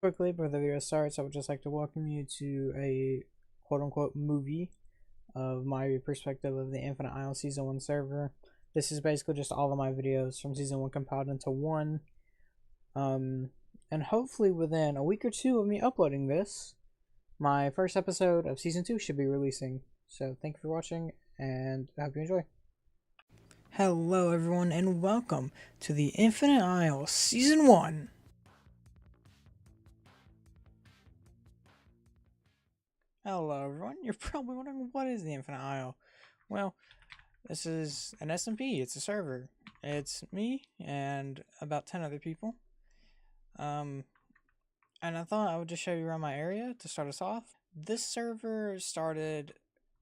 Quickly, before the video starts, I would just like to welcome you to a quote-unquote movie of my perspective of the Infinite Isle Season 1 server. This is basically just all of my videos from Season 1 compiled into one. And hopefully within a week or two of me uploading this, my first episode of Season 2 should be releasing. So thank you for watching, and I hope you enjoy. Hello everyone, and welcome to the Infinite Isle Season 1. Hello everyone, you're probably wondering what is the Infinite Isle? Well, this is an SMP, it's a server. It's me and about 10 other people. And I thought I would just show you around my area to start us off. This server started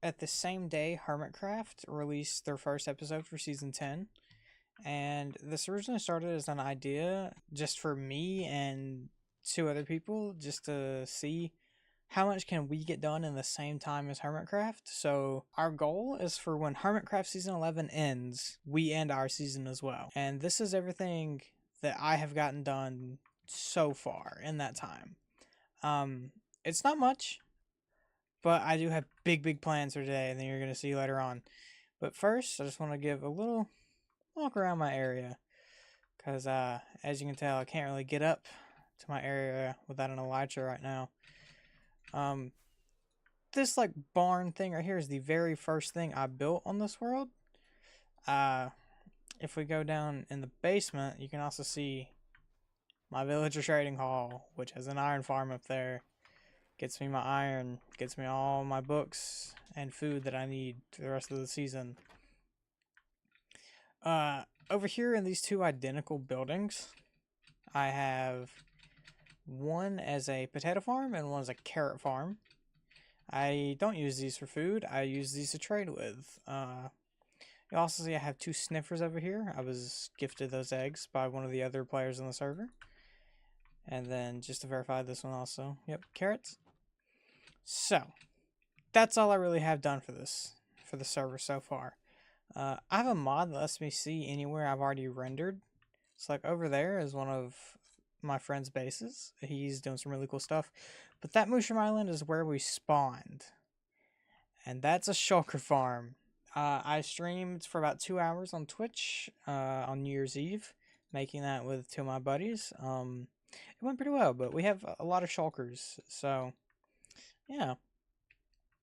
at the same day Hermitcraft released their first episode for Season 10. And this originally started as an idea just for me and 2 other people, just to see how much can we get done in the same time as Hermitcraft. So our goal is for when Hermitcraft Season 11 ends, we end our season as well. And this is everything that I have gotten done so far in that time. It's not much, but I do have big plans for today, and then you're going to see later on. But first, I just want to give a little walk around my area, because as you can tell, I can't really get up to my area without an elytra right now. This like barn thing right here is the very first thing I built on this world. If we go down in the basement, you can also see my villager trading hall, which has an iron farm up there. Gets me my iron, gets me all my books and food that I need for the rest of the season. Over here in these 2 identical buildings, I have one as a potato farm and one as a carrot farm. I don't use these for food. I use these to trade with. You also see I have 2 sniffers over here. I was gifted those eggs by one of the other players on the server. And then just to verify this one also. Yep, carrots. So, that's all I really have done for the server so far. I have a mod that lets me see anywhere I've already rendered. So like over there is one of my friend's bases. He's doing some really cool stuff. But that Mushroom Island is where we spawned. And that's a shulker farm. I streamed for about 2 hours on Twitch on New Year's Eve, making that with 2 of my buddies. It went pretty well, but we have a lot of shulkers, so yeah.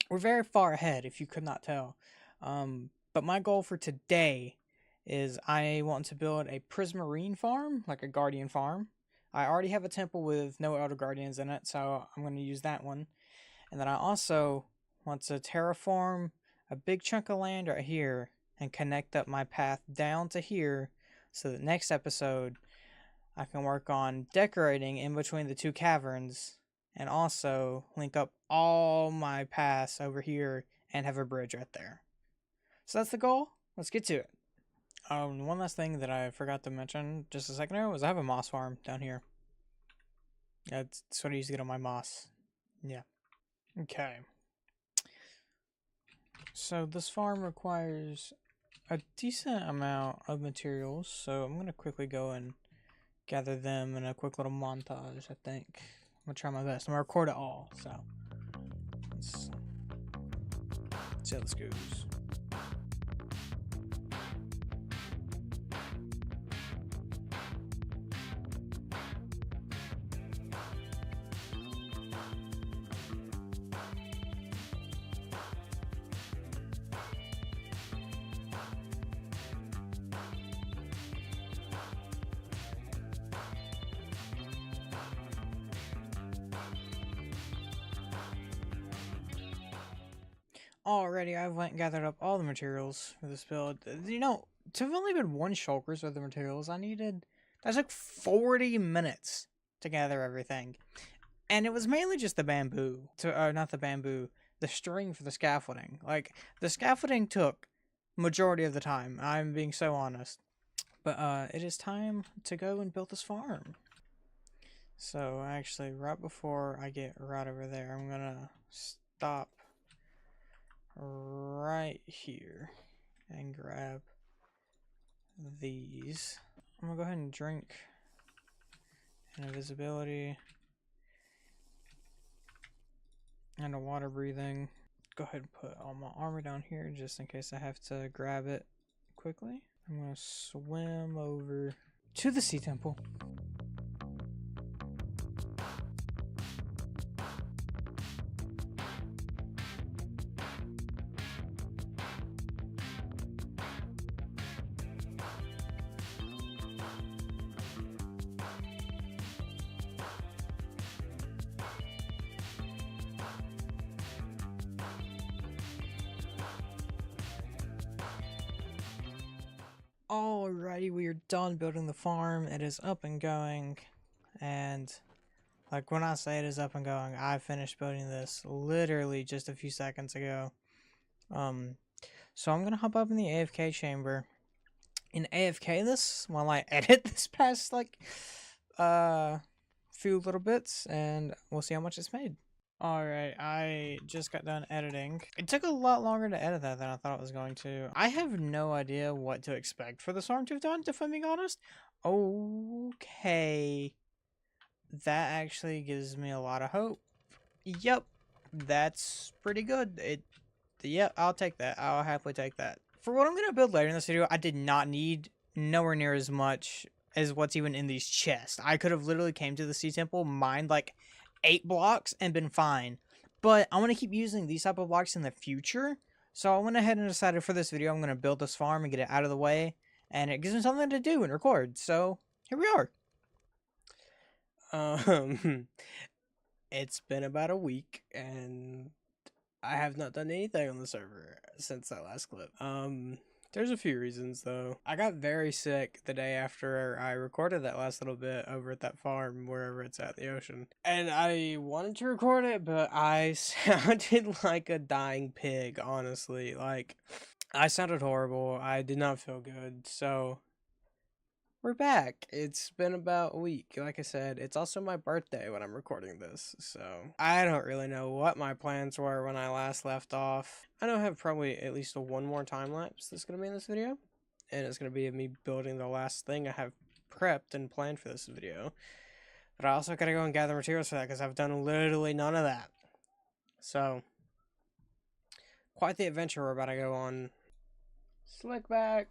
We're very far ahead, if you could not tell. But my goal for today is I want to build a Prismarine farm, like a Guardian farm. I already have a temple with no Elder Guardians in it, so I'm going to use that one. And then I also want to terraform a big chunk of land right here and connect up my path down to here so that next episode I can work on decorating in between the 2 caverns and also link up all my paths over here and have a bridge right there. So that's the goal. Let's get to it. One last thing that I forgot to mention just a second ago was I have a moss farm down here. That's what I use to get on my moss. Yeah. Okay. So this farm requires a decent amount of materials, so I'm going to quickly go and gather them in a quick little montage, I think. I'm going to try my best. I'm going to record it all, so let's see how this goes. Already, I've went and gathered up all the materials for this build. You know, to have only been 1 shulkers with the materials I needed, that took 40 minutes to gather everything. And it was mainly just the bamboo, not the bamboo, the string for the scaffolding. Like, the scaffolding took majority of the time, I'm being so honest. But it is time to go and build this farm. So actually, right before I get right over there, I'm gonna stop right here and grab these. I'm gonna go ahead and drink an invisibility and a water breathing. Go ahead and put all my armor down here just in case I have to grab it quickly. I'm gonna swim over to the sea temple. Alrighty, we are done building the farm. It is up and going, and like when I say it is up and going, I finished building this literally just a few seconds ago. So I'm gonna hop up in the AFK chamber and AFK this while I edit this past like few little bits, and we'll see how much it's made. Alright, I just got done editing. It took a lot longer to edit that than I thought it was going to. I have no idea what to expect for the Stormtooth Hunt, if I'm being honest. Okay. That actually gives me a lot of hope. Yep, that's pretty good. Yep, I'll take that. I'll happily take that. For what I'm going to build later in this video, I did not need nowhere near as much as what's even in these chests. I could have literally came to the Sea Temple, mined like 8 blocks and been fine. But I want to keep using these type of blocks in the future. So I went ahead and decided for this video I'm going to build this farm and get it out of the way. And it gives me something to do and record. So here we are. It's been about a week and I have not done anything on the server since that last clip. There's a few reasons though. I got very sick the day after I recorded that last little bit over at that farm, wherever it's at, the ocean. And I wanted to record it, but I sounded like a dying pig, honestly. Like, I sounded horrible. I did not feel good, so we're back. It's been about a week. Like I said, it's also my birthday when I'm recording this, so I don't really know what my plans were when I last left off. I know I have probably at least one more time lapse that's going to be in this video, and it's going to be me building the last thing I have prepped and planned for this video. But I also got to go and gather materials for that because I've done literally none of that. So, quite the adventure we're about to go on. Slickback.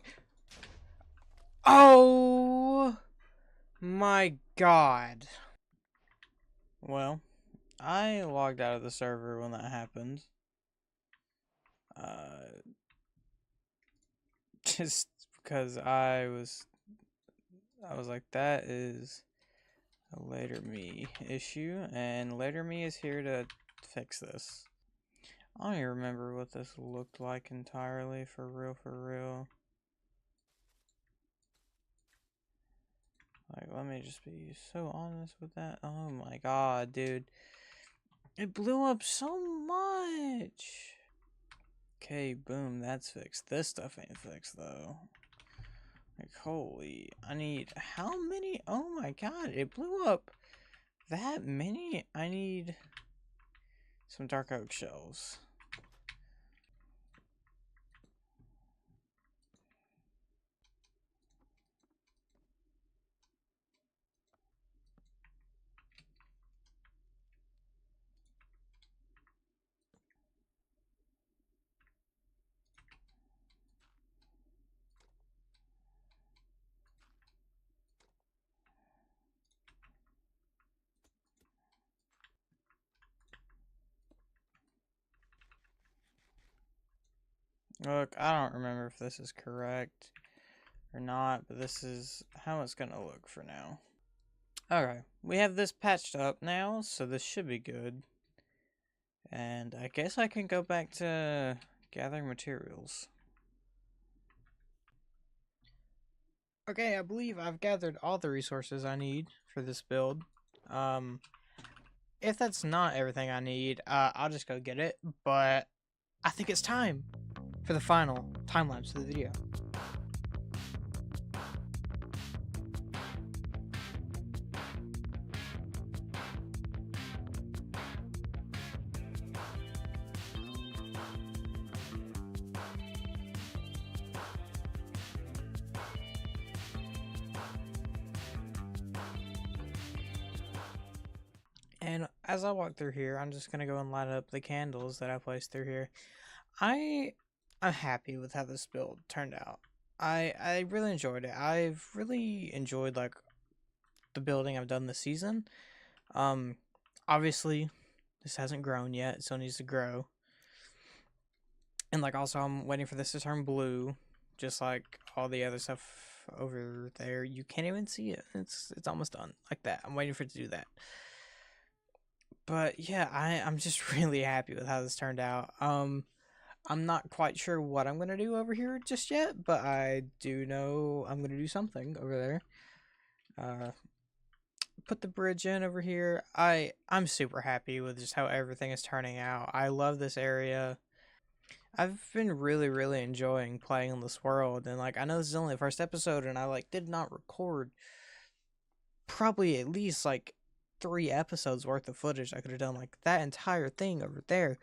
Oh my god. Well, I logged out of the server when that happened. Just because I was like, that is a later me issue, and later me is here to fix this. I don't even remember what this looked like entirely, for real. Like, let me just be so honest with that. Oh my god, dude. It blew up so much. Okay, boom, that's fixed. This stuff ain't fixed, though. Like, holy, I need, how many? Oh my god, it blew up that many? I need some dark oak shells. Look, I don't remember if this is correct or not, but this is how it's gonna look for now. Okay, we have this patched up now, so this should be good. And I guess I can go back to gathering materials. Okay, I believe I've gathered all the resources I need for this build. If that's not everything I need, I'll just go get it, but I think it's time for the final time-lapse of the video. And as I walk through here, I'm just gonna go and light up the candles that I placed through here. I'm happy with how this build turned out. I really enjoyed it. I've really enjoyed like the building I've done this season. Um, Obviously this hasn't grown yet. It still needs to grow. And like also I'm waiting for this to turn blue, just like all the other stuff over there. You can't even see it. It's almost done. Like that. I'm waiting for it to do that. But yeah, I'm just really happy with how this turned out. I'm not quite sure what I'm gonna do over here just yet, but I do know I'm gonna do something over there. Put the bridge in over here. I'm super happy with just how everything is turning out. I love this area. I've been really enjoying playing in this world, and like I know this is only the first episode, and I like did not record probably at least like 3 episodes worth of footage I could have done. Like that entire thing over there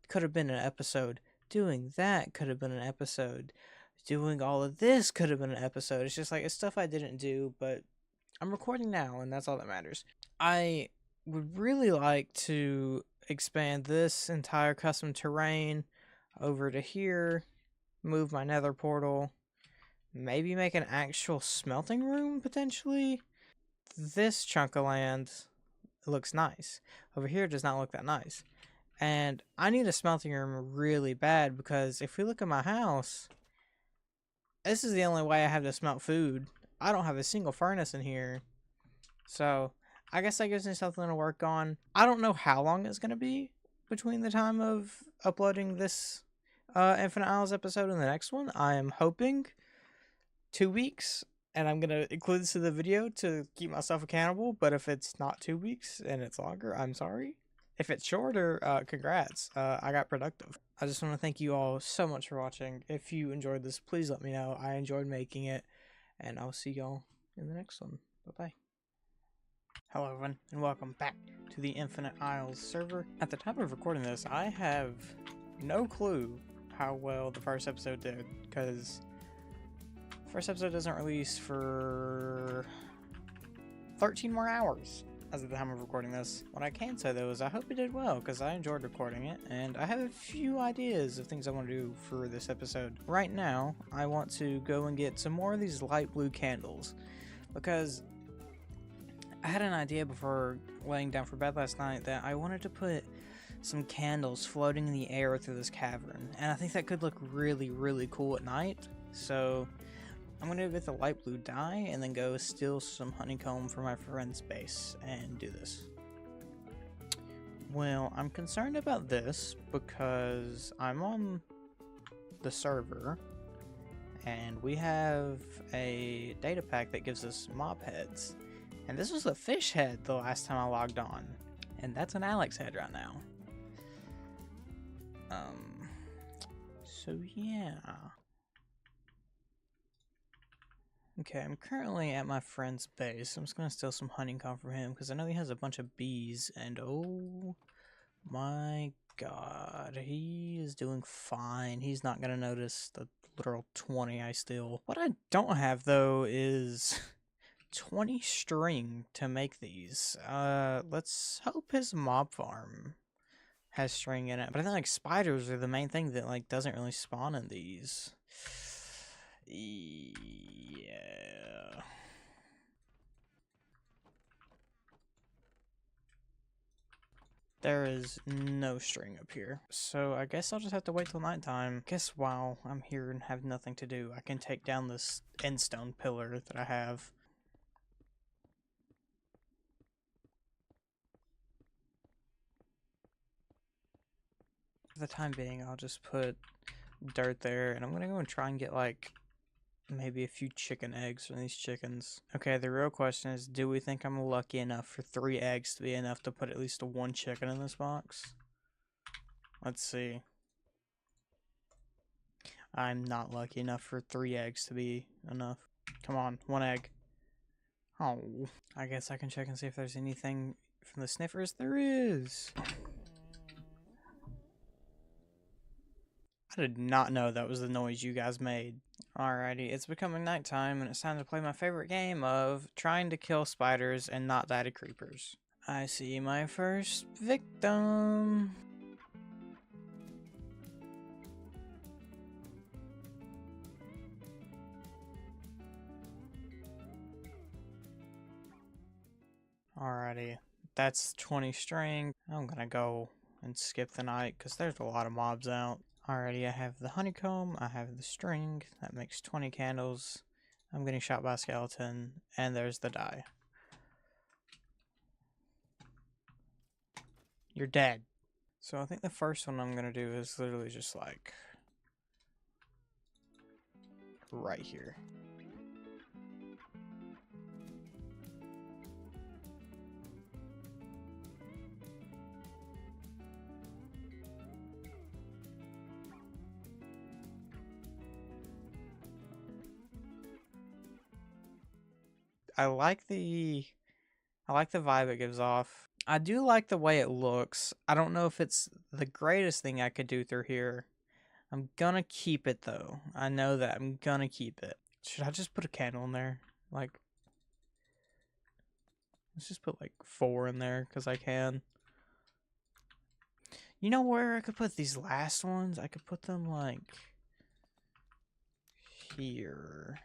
could have been an episode. Doing that could have been an episode. Doing all of this could have been an episode. It's just like it's stuff I didn't do, but I'm recording now, and that's all that matters. I would really like to expand this entire custom terrain over to here, move my nether portal, maybe make an actual smelting room potentially. This chunk of land looks nice. Over here does not look that nice. And I need a smelting room really bad because if we look at my house, this is the only way I have to smelt food. I don't have a single furnace in here. So I guess that gives me something to work on. I don't know how long it's going to be between the time of uploading this Infinite Isles episode and the next one. I am hoping 2 weeks, and I'm going to include this in the video to keep myself accountable. But if it's not 2 weeks and it's longer, I'm sorry. If it's shorter, congrats. I got productive. I just want to thank you all so much for watching. If you enjoyed this, please let me know. I enjoyed making it, and I'll see y'all in the next one. Bye-bye. Hello everyone, and welcome back to the Infinite Isles server. At the time of recording this, I have no clue how well the first episode did, because the first episode doesn't release for 13 more hours as of the time of recording this. What I can say though is I hope it did well, because I enjoyed recording it, and I have a few ideas of things I want to do for this episode. Right now, I want to go and get some more of these light blue candles, because I had an idea before laying down for bed last night that I wanted to put some candles floating in the air through this cavern, and I think that could look really cool at night. So I'm gonna get the light blue dye and then go steal some honeycomb from my friend's base and do this. Well, I'm concerned about this because I'm on the server and we have a data pack that gives us mob heads. And this was a fish head the last time I logged on. And that's an Alex head right now. So yeah. Okay, I'm currently at my friend's base. I'm just gonna steal some honeycomb from him because I know he has a bunch of bees, and oh my god, he is doing fine. He's not gonna notice the literal 20 I steal. What I don't have though is 20 string to make these. Let's hope his mob farm has string in it. But I think like spiders are the main thing that like doesn't really spawn in these. Yeah. There is no string up here. So I guess I'll just have to wait till nighttime. Guess while I'm here and have nothing to do, I can take down this endstone pillar that I have. For the time being, I'll just put dirt there, and I'm gonna go and try and get like maybe a few chicken eggs from these chickens. Okay, the real question is, do we think I'm lucky enough for 3 eggs to be enough to put at least 1 chicken in this box? Let's see. I'm not lucky enough for 3 eggs to be enough. Come on, 1 egg. Oh, I guess I can check and see if there's anything from the sniffers. There is. I did not know that was the noise you guys made. Alrighty, it's becoming nighttime and it's time to play my favorite game of trying to kill spiders and not die to creepers. I see my first victim. Alrighty, that's 20 string. I'm gonna go and skip the night because there's a lot of mobs out. Alrighty, I have the honeycomb, I have the string, that makes 20 candles. I'm getting shot by a skeleton, and there's the dye. You're dead. So I think the first one I'm gonna do is literally just like right here. I like the vibe it gives off. I do like the way it looks. I don't know if it's the greatest thing I could do through here. I'm gonna keep it though. I know that. I'm gonna keep it. Should I just put a candle in there? Like, let's just put like 4 in there because I can. You know where I could put these last ones? I could put them like here.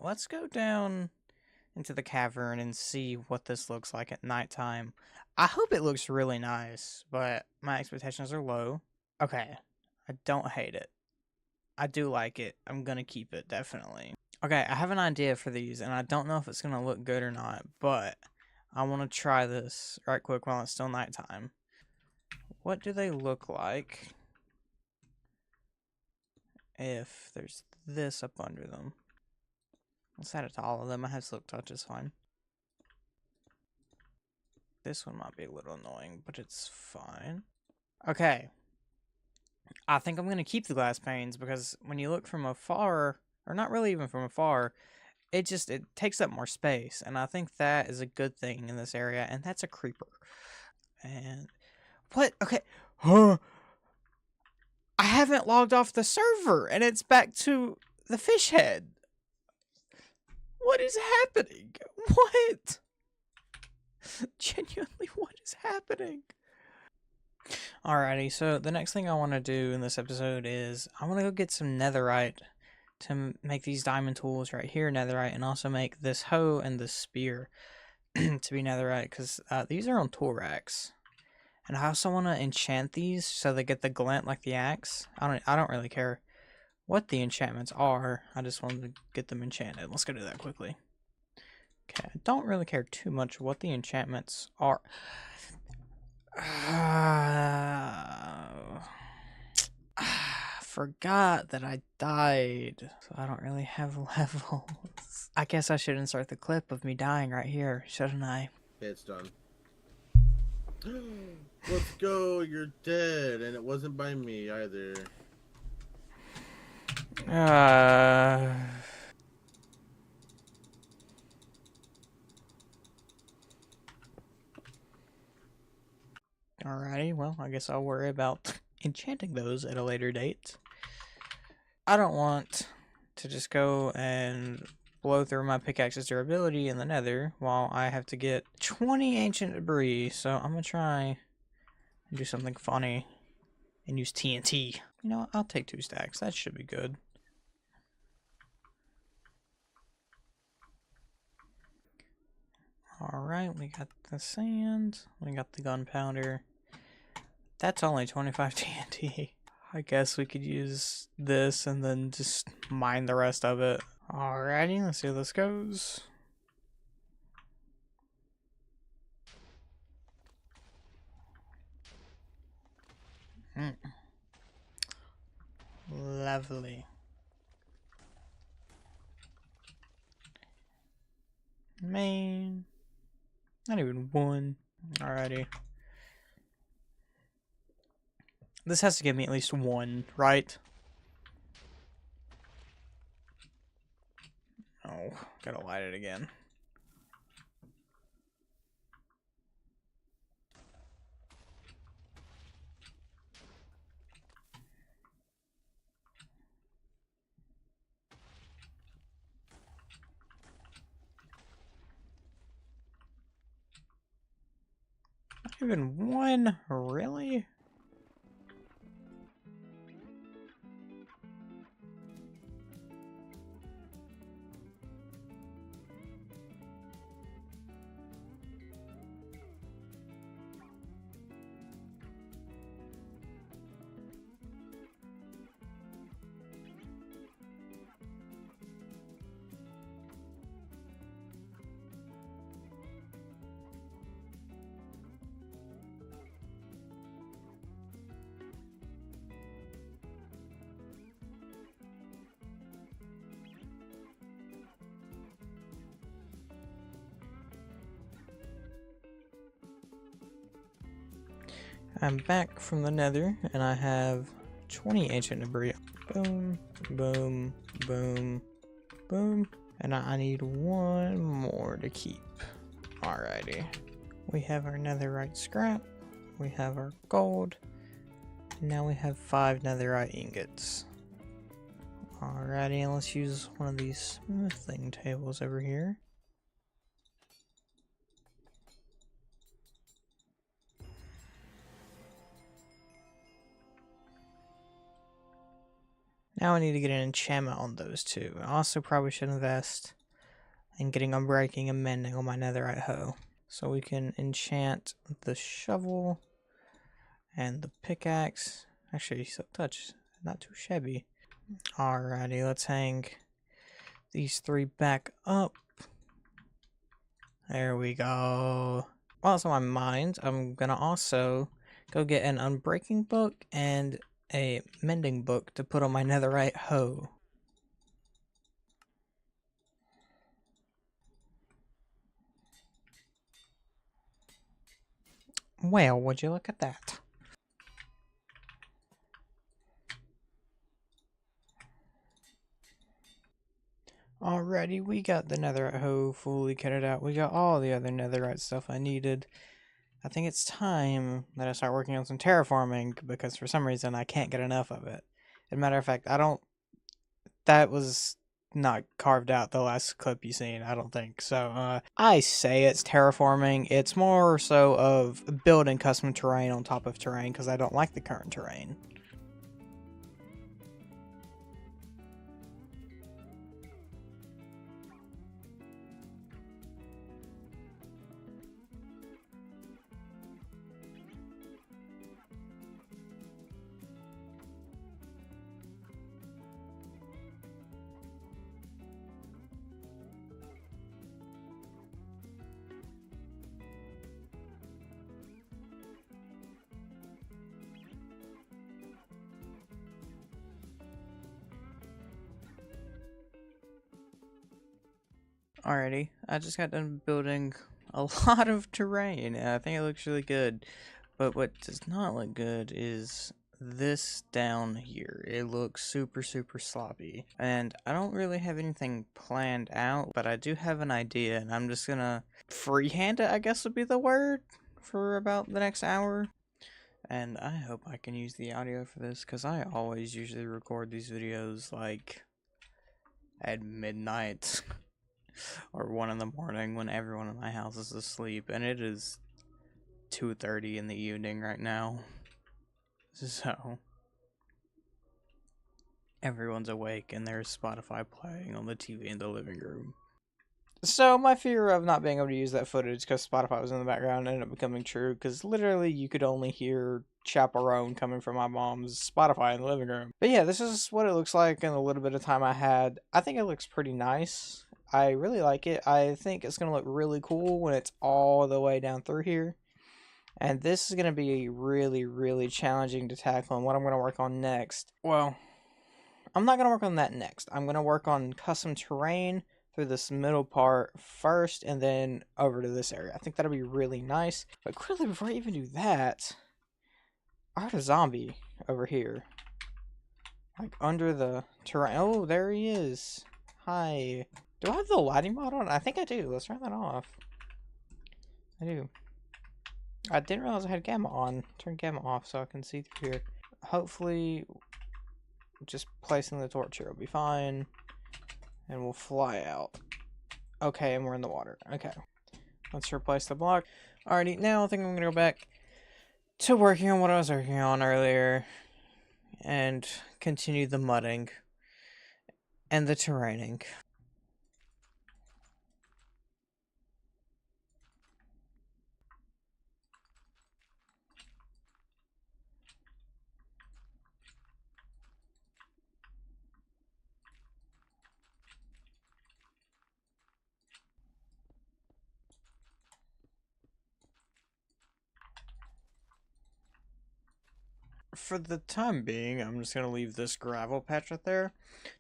Let's go down into the cavern and see what this looks like at nighttime. I hope it looks really nice, but my expectations are low. Okay, I don't hate it. I do like it. I'm gonna keep it, definitely. Okay, I have an idea for these, and I don't know if it's gonna look good or not, but I want to try this right quick while it's still nighttime. What do they look like if there's this up under them? Let's add it to all of them. I have silk touch, is fine. This one might be a little annoying, but it's fine. Okay. I think I'm going to keep the glass panes because when you look from afar, or not really even from afar, it takes up more space. And I think that is a good thing in this area. And that's a creeper. And what? Okay. I haven't logged off the server and it's back to the fish head. What is happening? What? Genuinely, what is happening? Alrighty, so the next thing I want to do in this episode is I want to go get some netherite to make these diamond tools right here, netherite, and also make this hoe and this spear to be netherite because these are on tool racks. And I also want to enchant these so they get the glint like the axe. I don't really care what the enchantments are. I just want to get them enchanted. Let's go do that quickly. Okay, I don't really care too much what the enchantments are. Forgot that I died, so I don't really have levels. I guess I should insert the clip of me dying right here, shouldn't I? It's done. Let's go, you're dead, and it wasn't by me either. Alrighty, well, I guess I'll worry about enchanting those at a later date. I don't want to just go and blow through my pickaxe's durability in the nether while I have to get 20 ancient debris, so I'm gonna try and do something funny and use TNT. You know what? I'll take 2 stacks. That should be good. Alright, we got the sand. We got the gunpowder. That's only 25 TNT. I guess we could use this and then just mine the rest of it. Alrighty, let's see how this goes. Lovely. Man. Not even 1. Alrighty. This has to give me at least 1, right? Oh, gotta light it again. Even one? Really? I'm back from the nether, and I have 20 ancient debris. Boom, boom, boom, boom. And I need one more to keep. Alrighty. We have our netherite scrap. We have our gold. And now we have 5 netherite ingots. Alrighty, and let's use one of these smithing tables over here. Now I need to get an enchantment on those two. I also probably should invest in getting unbreaking and mending on my netherite hoe. So we can enchant the shovel and the pickaxe. Actually, silk touch, not too shabby. Alrighty, let's hang these 3 back up. There we go. While it's on my mind, I'm gonna also go get an unbreaking book and a mending book to put on my netherite hoe. Well, would you look at that? Alrighty, we got the netherite hoe fully kitted out. We got all the other netherite stuff I needed. I think it's time that I start working on some terraforming, because for some reason I can't get enough of it. As a matter of fact, that was not carved out the last clip you seen, I don't think. So, I say it's terraforming. It's more so of building custom terrain on top of terrain, because I don't like the current terrain. Alrighty, I just got done building a lot of terrain, and I think it looks really good. But what does not look good is this down here. It looks super, super sloppy. And I don't really have anything planned out, but I do have an idea, and I'm just gonna freehand it, I guess would be the word, for about the next hour. And I hope I can use the audio for this, because I always usually record these videos, like, at midnight. Or 1 in the morning when everyone in my house is asleep, and it is 2:30 in the evening right now. So everyone's awake and there's Spotify playing on the TV in the living room. So my fear of not being able to use that footage because Spotify was in the background ended up becoming true, because literally you could only hear Chaperone coming from my mom's Spotify in the living room. But yeah, this is what it looks like in the little bit of time I had. I think it looks pretty nice. I really like it. I think it's going to look really cool when it's all the way down through here. And this is going to be really, really challenging to tackle. And what I'm going to work on next, well, I'm not going to work on that next. I'm going to work on custom terrain through this middle part first, and then over to this area. I think that'll be really nice. But quickly, before I even do that, I heard a zombie over here. Like, under the terrain. Oh, there he is. Hi. Do I have the lighting mod on? I think I do. Let's turn that off. I do. I didn't realize I had gamma on. Turn gamma off so I can see through here. Hopefully, just placing the torch here will be fine. And we'll fly out. Okay, and we're in the water. Okay. Let's replace the block. Alrighty, now I think I'm gonna go back to working on what I was working on earlier and continue the mudding and the terraining. For the time being, I'm just going to leave this gravel patch right there,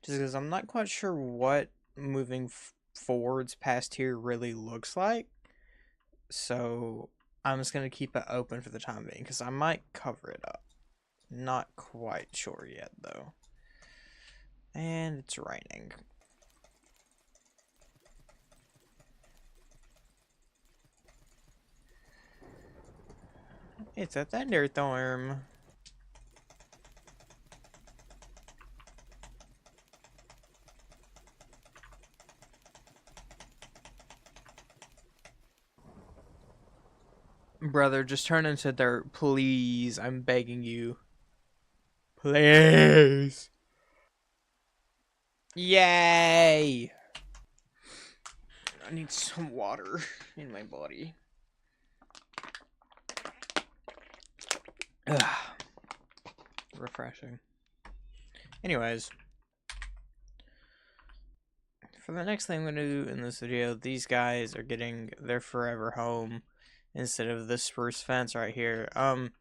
just because I'm not quite sure what moving forwards past here really looks like. So I'm just going to keep it open for the time being, because I might cover it up. Not quite sure yet, though. And it's raining. It's a thunderstorm. Brother, just turn into dirt, please. I'm begging you. Please. Yay! I need some water in my body. Ugh. Refreshing. Anyways. For the next thing I'm going to do in this video, these guys are getting their forever home instead of the spruce fence right here. I'm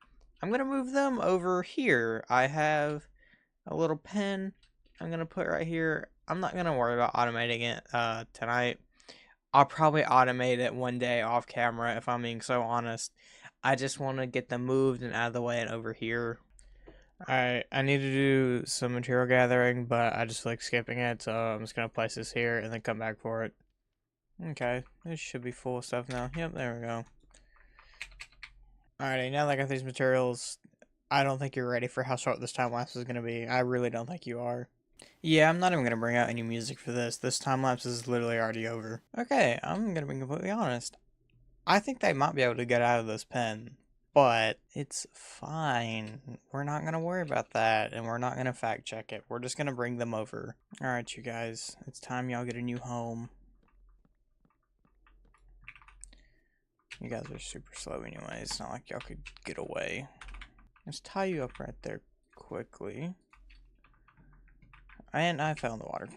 going to move them over here. I have a little pen I'm going to put right here. I'm not going to worry about automating it tonight. I'll probably automate it one day off camera if I'm being so honest. I just want to get them moved and out of the way and over here. I need to do some material gathering, but I just like skipping it, so I'm just going to place this here and then come back for it. Okay, this should be full of stuff now. Yep, there we go. Alrighty, now that I got these materials, I don't think you're ready for how short this time lapse is going to be. I really don't think you are. Yeah, I'm not even going to bring out any music for this. This time lapse is literally already over. Okay, I'm going to be completely honest. I think they might be able to get out of this pen, but it's fine. We're not going to worry about that, and we're not going to fact check it. We're just going to bring them over. Alright, you guys. It's time y'all get a new home. You guys are super slow anyway. It's not like y'all could get away. Let's tie you up right there quickly. And I fell in the water.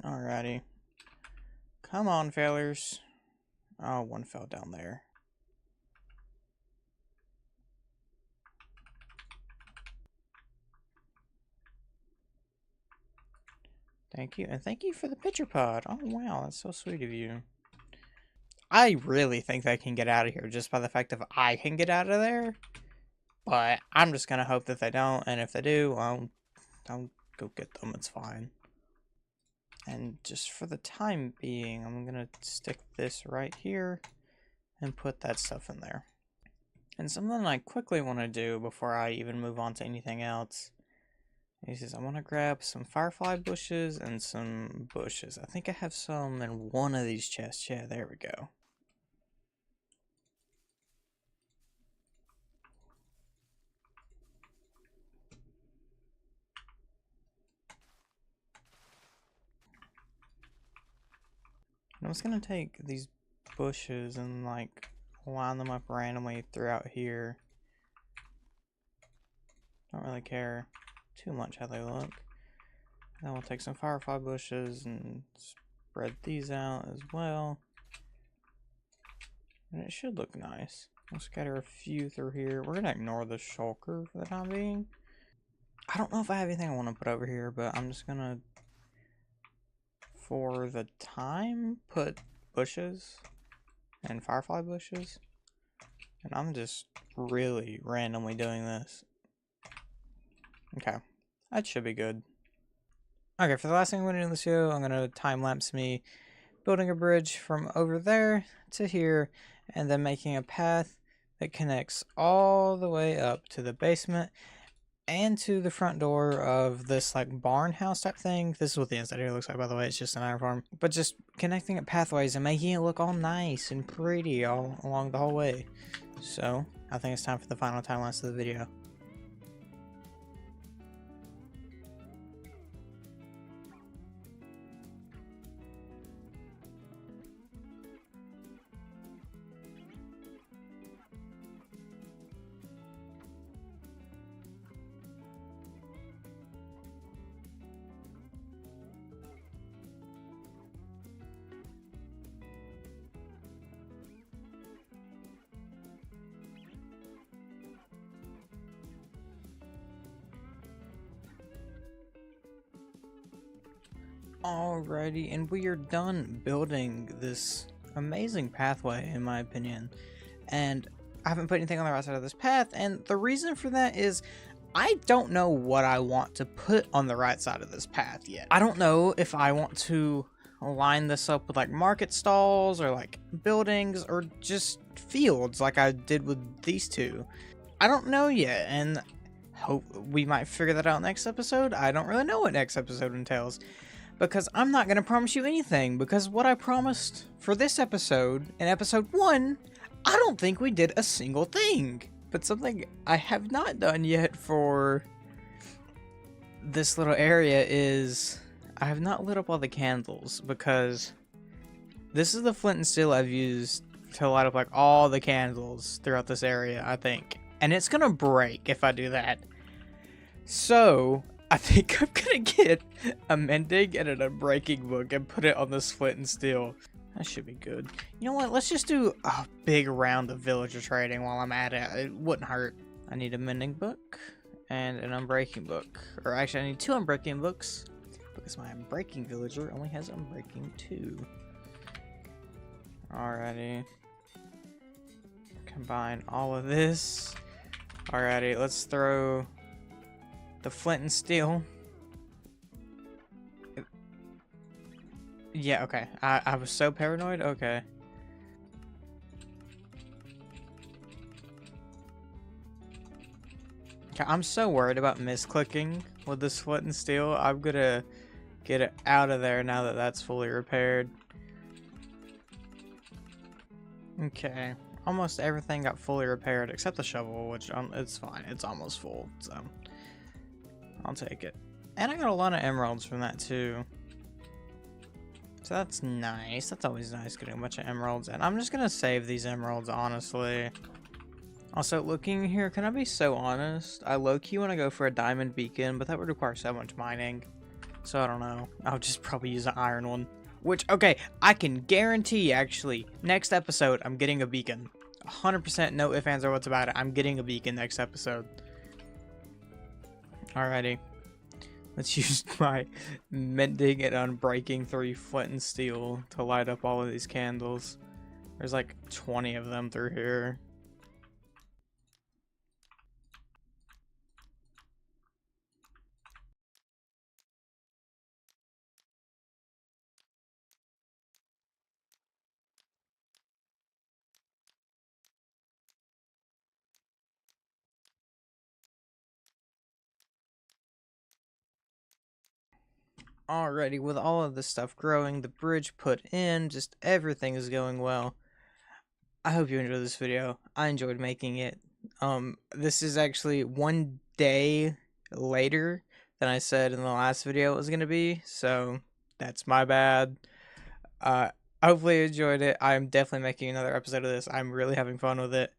Alrighty. Come on, failures. Oh, one fell down there. Thank you. And thank you for the picture pod. Oh, wow. That's so sweet of you. I really think they can get out of here just by the fact of I can get out of there. But I'm just going to hope that they don't. And if they do, I'll go get them. It's fine. And just for the time being, I'm going to stick this right here and put that stuff in there. And something I quickly want to do before I even move on to anything else is I want to grab some firefly bushes and some bushes. I think I have some in one of these chests. Yeah, there we go. I'm just going to take these bushes and like line them up randomly throughout here. Don't really care too much how they look. Then we'll take some firefly bushes and spread these out as well. And it should look nice. We'll scatter a few through here. We're going to ignore the shulker for the time being. I don't know if I have anything I want to put over here, but I'm just going to, for the time, put bushes and firefly bushes. And I'm just really randomly doing this. Okay, that should be good. Okay, for the last thing I'm going to do in this video, I'm going to time-lapse me building a bridge from over there to here, and then making a path that connects all the way up to the basement. and to the front door of this like barn house type thing. This is what the inside here looks like, by the way. It's just an iron farm, but just connecting it pathways and making it look all nice and pretty all along the whole way. So I think it's time for the final time lapse of the video. Alrighty, and we are done building this amazing pathway, in my opinion. And I haven't put anything on the right side of this path, and the reason for that is I don't know what I want to put on the right side of this path yet. I don't know if I want to line this up with like market stalls or like buildings or just fields like I did with these two. I don't know yet, and hope we might figure that out next episode. I don't really know what next episode entails, because I'm not going to promise you anything, because what I promised for this episode, in episode 1, I don't think we did a single thing. But something I have not done yet for this little area is I have not lit up all the candles, because this is the flint and steel I've used to light up like all the candles throughout this area, I think. And it's going to break if I do that. So I think I'm gonna get a mending and an unbreaking book and put it on this flint and steel. That should be good. You know what? Let's just do a big round of villager trading while I'm at it. It wouldn't hurt. I need a mending book and an unbreaking book. Or actually, I need 2 unbreaking books because my unbreaking villager only has unbreaking 2. Alrighty. Combine all of this. Alrighty, let's throw the flint and steel. Yeah, okay. I was so paranoid. Okay. Okay, I'm so worried about misclicking with this flint and steel. I'm gonna get it out of there now that that's fully repaired. Okay. Almost everything got fully repaired except the shovel, which it's fine. It's almost full, so I'll take it. And I got a lot of emeralds from that too. So that's nice. That's always nice getting a bunch of emeralds. And I'm just gonna save these emeralds, honestly. Also, looking here, can I be so honest? I low-key want to go for a diamond beacon, but that would require so much mining. So I don't know. I'll just probably use an iron one. Which, okay, I can guarantee, actually, next episode, I'm getting a beacon. 100% no ifs, ands, or what's about it. I'm getting a beacon next episode. Alrighty. Let's use my mending and unbreaking 3 flint and steel to light up all of these candles. There's like 20 of them through here. Alrighty, with all of this stuff growing, the bridge put in, just everything is going well. I hope you enjoyed this video. I enjoyed making it. This is actually 1 day later than I said in the last video it was going to be, so that's my bad. Hopefully you enjoyed it. I'm definitely making another episode of this. I'm really having fun with it.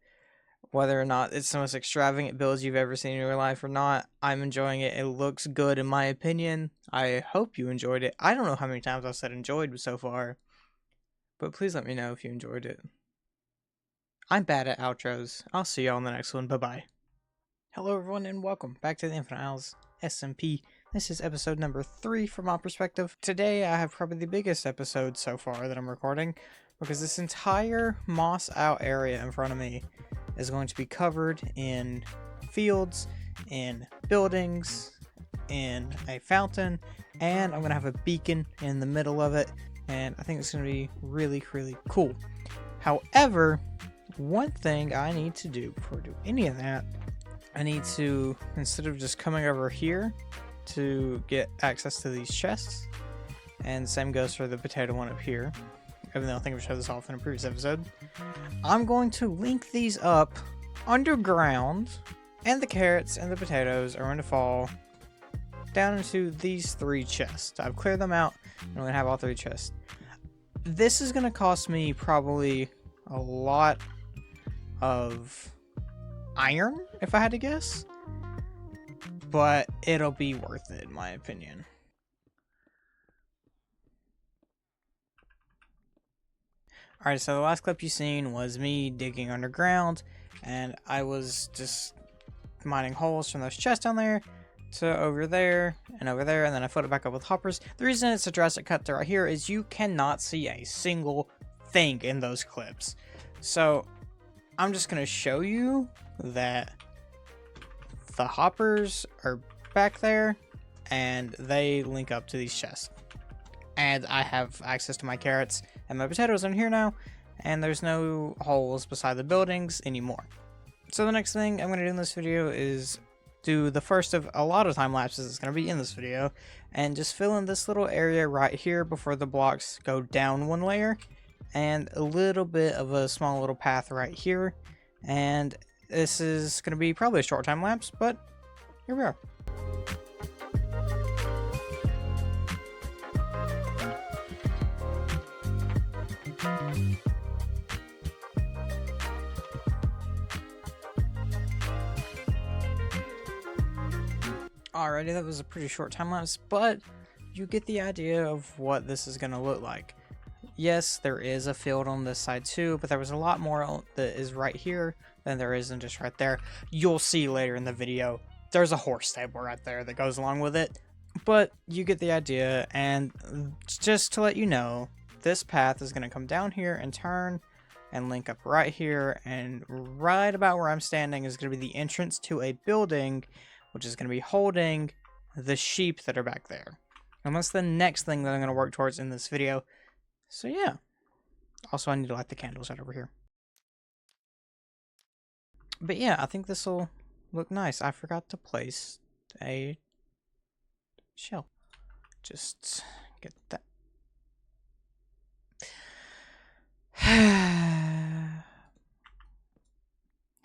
Whether or not it's the most extravagant builds you've ever seen in your life or not, I'm enjoying it. It looks good in my opinion. I hope you enjoyed it. I don't know how many times I've said enjoyed so far, but please let me know if you enjoyed it. I'm bad at outros. I'll see y'all in the next one. Bye-bye. Hello everyone and welcome back to the Infinite Isles SMP. This is episode number 3 from my perspective. Today I have probably the biggest episode so far that I'm recording, because this entire moss out area in front of me is going to be covered in fields, in buildings, in a fountain, and I'm going to have a beacon in the middle of it, and I think it's going to be really, really cool. However, one thing I need to do before I do any of that I need to, instead of just coming over here to get access to these chests, and same goes for the potato one up here, even though I think we showed this off in a previous episode, I'm going to link these up underground, and the carrots and the potatoes are going to fall down into these 3 chests. I've cleared them out, and I'm going to have all 3 chests. This is going to cost me probably a lot of iron, if I had to guess, but it'll be worth it in my opinion. Alright, so the last clip you seen was me digging underground, and I was just mining holes from those chests down there to over there, and then I filled it back up with hoppers. The reason it's a drastic cut through right here is you cannot see a single thing in those clips. So I'm just going to show you that the hoppers are back there, and they link up to these chests. And I have access to my carrots and my potatoes in here now, and there's no holes beside the buildings anymore. So the next thing I'm going to do in this video is do the first of a lot of time lapses that's going to be in this video, and just fill in this little area right here before the blocks go down 1 layer, and a little bit of a small little path right here. And this is going to be probably a short time lapse, but here we are. Alrighty, that was a pretty short time lapse, but you get the idea of what this is going to look like. Yes, there is a field on this side too, but there was a lot more that is right here than there isn't just right there. You'll see later in the video, there's a horse stable right there that goes along with it, but you get the idea. And just to let you know, this path is going to come down here and turn and link up right here, and right about where I'm standing is going to be the entrance to a building, which is going to be holding the sheep that are back there. And that's the next thing that I'm going to work towards in this video. So yeah. Also, I need to light the candles right over here. But yeah, I think this will look nice. I forgot to place a shell. Just get that.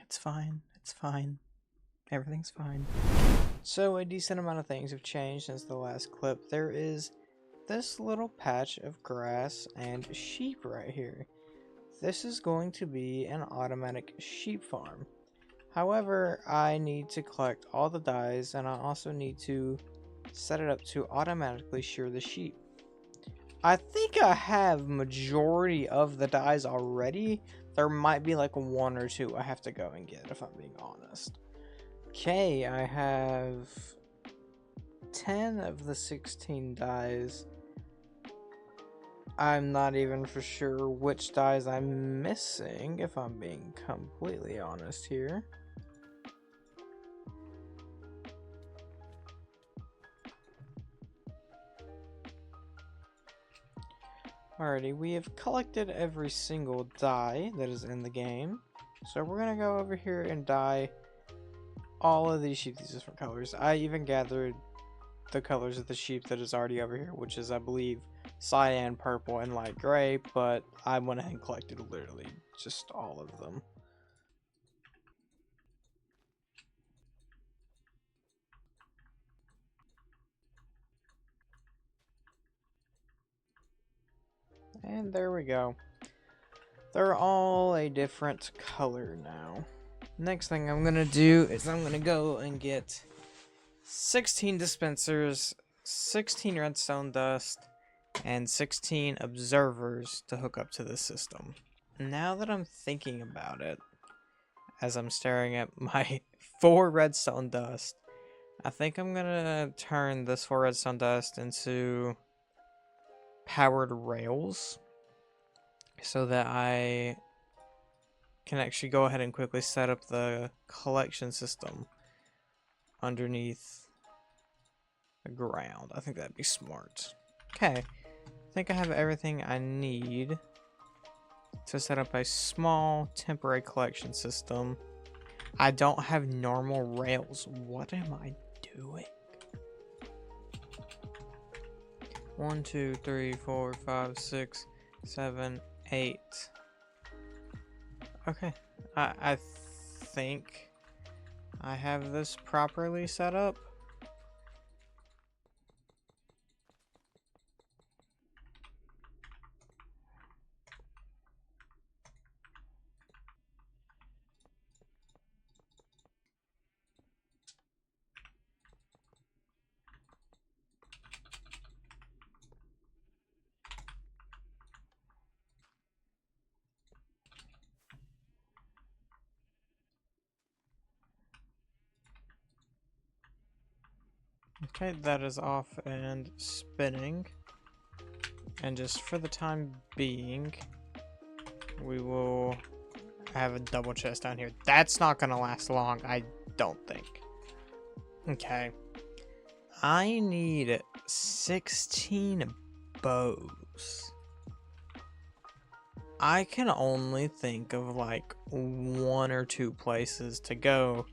It's fine. It's fine. Everything's fine. So a decent amount of things have changed since the last clip. There is this little patch of grass and sheep right here. This is going to be an automatic sheep farm. However, I need to collect all the dyes, and I also need to set it up to automatically shear the sheep. I think I have majority of the dyes already. There might be like 1 or 2 I have to go and get, if I'm being honest. Okay, I have 10 of the 16 dyes. I'm not even for sure which dyes I'm missing, if I'm being completely honest here. Alrighty, we have collected every single dye that is in the game. So we're gonna go over here and dye all of these sheep these different colors. I even gathered the colors of the sheep that is already over here, which is, I believe, cyan, purple, and light gray, but I went ahead and collected literally just all of them. And there we go. They're all a different color now. Next thing I'm gonna do is I'm gonna go and get 16 dispensers, 16 redstone dust, and 16 observers to hook up to the system. Now that I'm thinking about it, as I'm staring at my 4 redstone dust, I think I'm gonna turn this 4 redstone dust into powered rails so that I can actually go ahead and quickly set up the collection system underneath the ground. I think that'd be smart. Okay, I think I have everything I need to set up a small temporary collection system I don't have normal rails. What am I doing? 1, 2, 3, 4, 5, 6, 7, 8. Okay. I think I have this properly set up. Okay, that is off and spinning. And just for the time being, we will have a double chest down here. That's not gonna last long, I don't think. Okay. I need 16 bows. I can only think of like 1 or 2 places to go.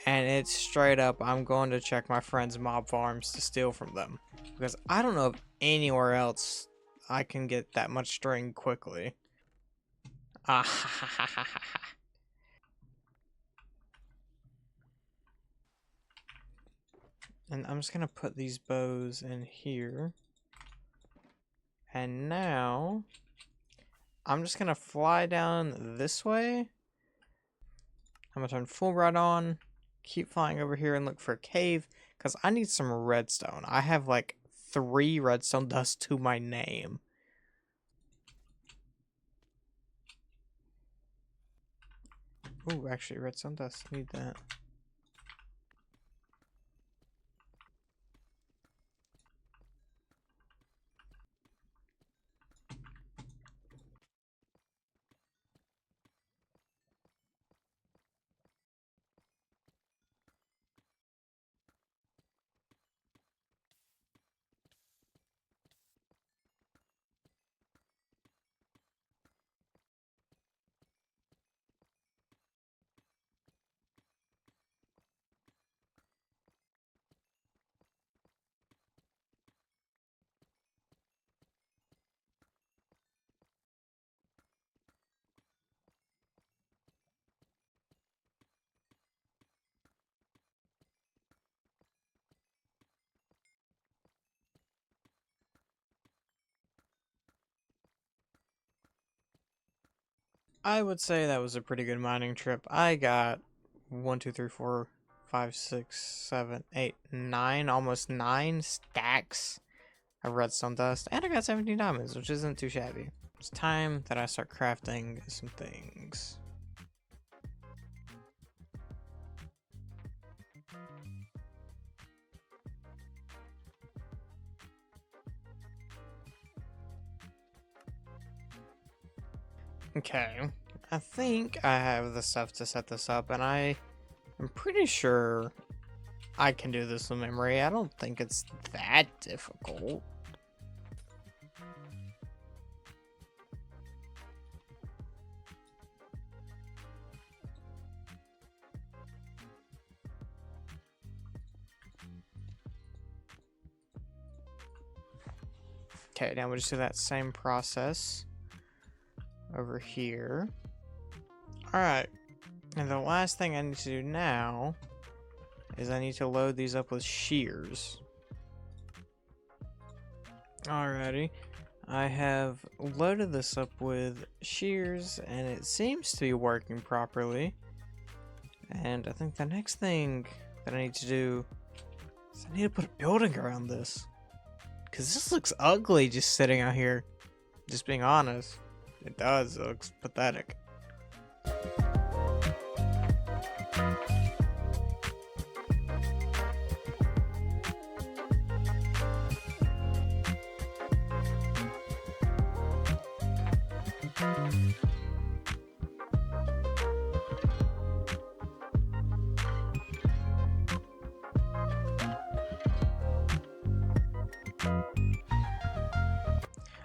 And it's straight up, I'm going to check my friends' mob farms to steal from them. Because I don't know of anywhere else I can get that much string quickly. Ah ha ha ha ha ha. And I'm just going to put these bows in here. And now, I'm just going to fly down this way. I'm going to turn full rod on. Keep flying over here and look for a cave because I need some redstone. I have like 3 redstone dust to my name. Ooh, actually, redstone dust. Need that. I would say that was a pretty good mining trip. I got 1, 2, 3, 4, 5, 6, 7, 8, 9, almost 9 stacks of redstone dust, and I got 17 diamonds, which isn't too shabby. It's time that I start crafting some things. Okay, I think I have the stuff to set this up, and I'm pretty sure I can do this with memory. I don't think it's that difficult. Okay, now we'll just do that same process over here. Alright, and the last thing I need to do now is I need to load these up with shears. Alrighty, I have loaded this up with shears and it seems to be working properly. And I think the next thing that I need to do is I need to put a building around this. Because this looks ugly just sitting out here. Just being honest. It does. It looks pathetic.